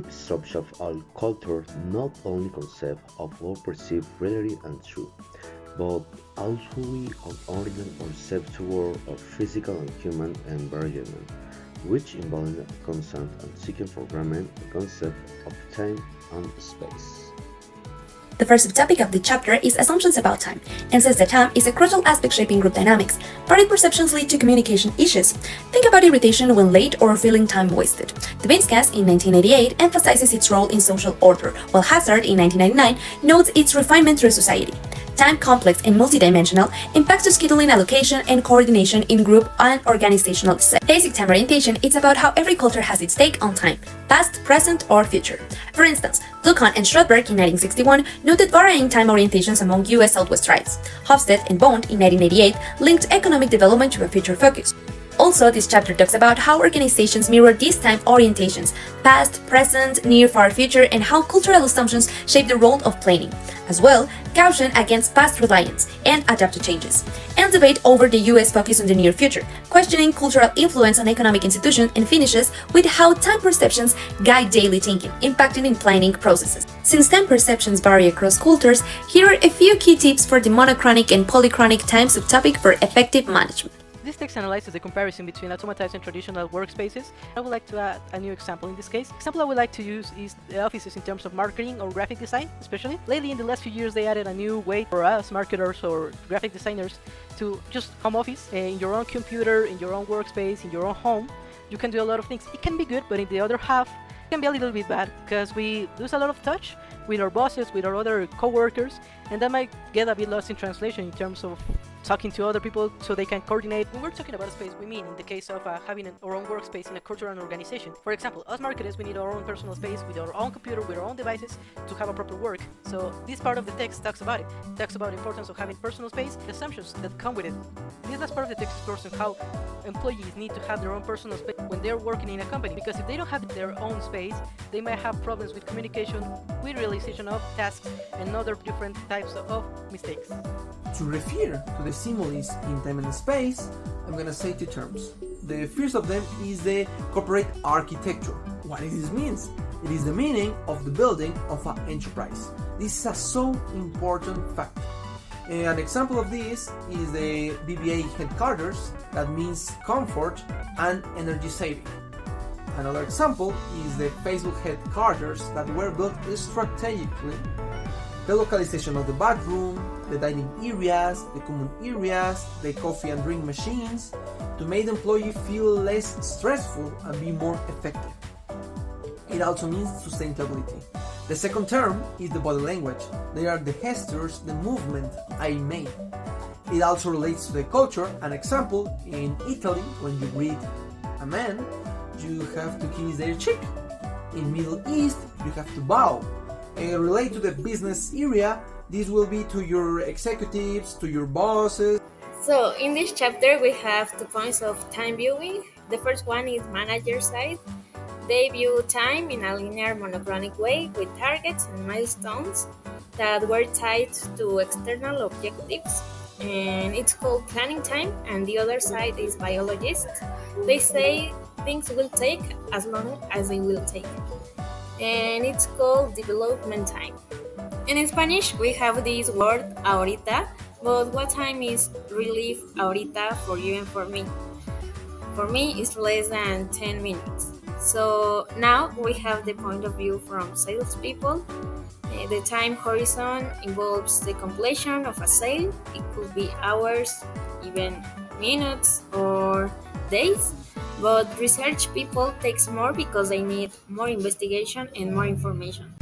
deep structure of all culture not only concept of what perceived reality and truth, but also we orient ourselves toward a physical and human environment, which involves a constant and seeking for agreement the concept of time and space. The first subtopic of the chapter is assumptions about time, and says that time is a crucial aspect shaping group dynamics. Varied perceptions lead to communication issues. Think about irritation when late or feeling time wasted. The Cast in 1988 emphasizes its role in social order, while Hazard in 1999 notes its refinement through society. Time, complex and multidimensional, impacts the scheduling, allocation, and coordination in group and organizational settings. Basic time orientation is about how every culture has its take on time, past, present, or future. For instance, Lucan and Schroedberg in 1961 noted varying time orientations among U.S. Southwest tribes. Hofstede and Bond in 1988 linked economic development to a future focus. Also, this chapter talks about how organizations mirror these time orientations, past, present, near, far future, and how cultural assumptions shape the role of planning. As well, caution against past reliance and adapt to changes. And debate over the US focus on the near future, questioning cultural influence on economic institutions, and finishes with how time perceptions guide daily thinking, impacting in planning processes. Since time perceptions vary across cultures, here are a few key tips for the monochronic and polychronic time subtopic for effective management. This text analyzes the comparison between automatized and traditional workspaces. I would like to add a new example in this case. The example I would like to use is the offices in terms of marketing or graphic design, especially. Lately, in the last few years, they added a new way for us, marketers or graphic designers, to just home office in your own computer, in your own workspace, in your own home. You can do a lot of things. It can be good, but in the other half, it can be a little bit bad because we lose a lot of touch with our bosses, with our other co-workers, and that might get a bit lost in translation in terms of talking to other people so they can coordinate. When we're talking about a space, we mean in the case of having our own workspace in a cultural organization. For example, us marketers, we need our own personal space with our own computer, with our own devices to have a proper work. So this part of the text talks about it. It talks about the importance of having personal space, the assumptions that come with it. This last part of the text explores on how employees need to have their own personal space when they're working in a company, because if they don't have their own space, they might have problems with communication, with realization of tasks, and other different types of mistakes. To refer to the similes in time and space, I'm gonna say two terms. The first of them is the corporate architecture. What this means? It is the meaning of the building of an enterprise. This is a so important fact. An example of this is the BBA headquarters, that means comfort and energy saving. Another example is the Facebook headquarters that were built strategically. The localization of the bathroom, the dining areas, the common areas, the coffee and drink machines, to make the employee feel less stressful and be more effective. It also means sustainability. The second term is the body language. They are the gestures, the movement I made. It also relates to the culture. An example, in Italy, when you greet a man, you have to kiss their cheek. In Middle East, you have to bow. Relate to the business area, this will be to your executives, to your bosses. So in this chapter we have 2 points of time viewing. The first one is manager side. They view time in a linear monochronic way with targets and milestones that were tied to external objectives, and it's called planning time. And the other side is biologists. They say things will take as long as they will take, and it's called development time. In Spanish, we have this word ahorita, but what time is really ahorita for you and for me? For me, it's less than 10 minutes. So now we have the point of view from salespeople. The time horizon involves the completion of a sale. It could be hours, even minutes or days. But research people takes more because they need more investigation and more information.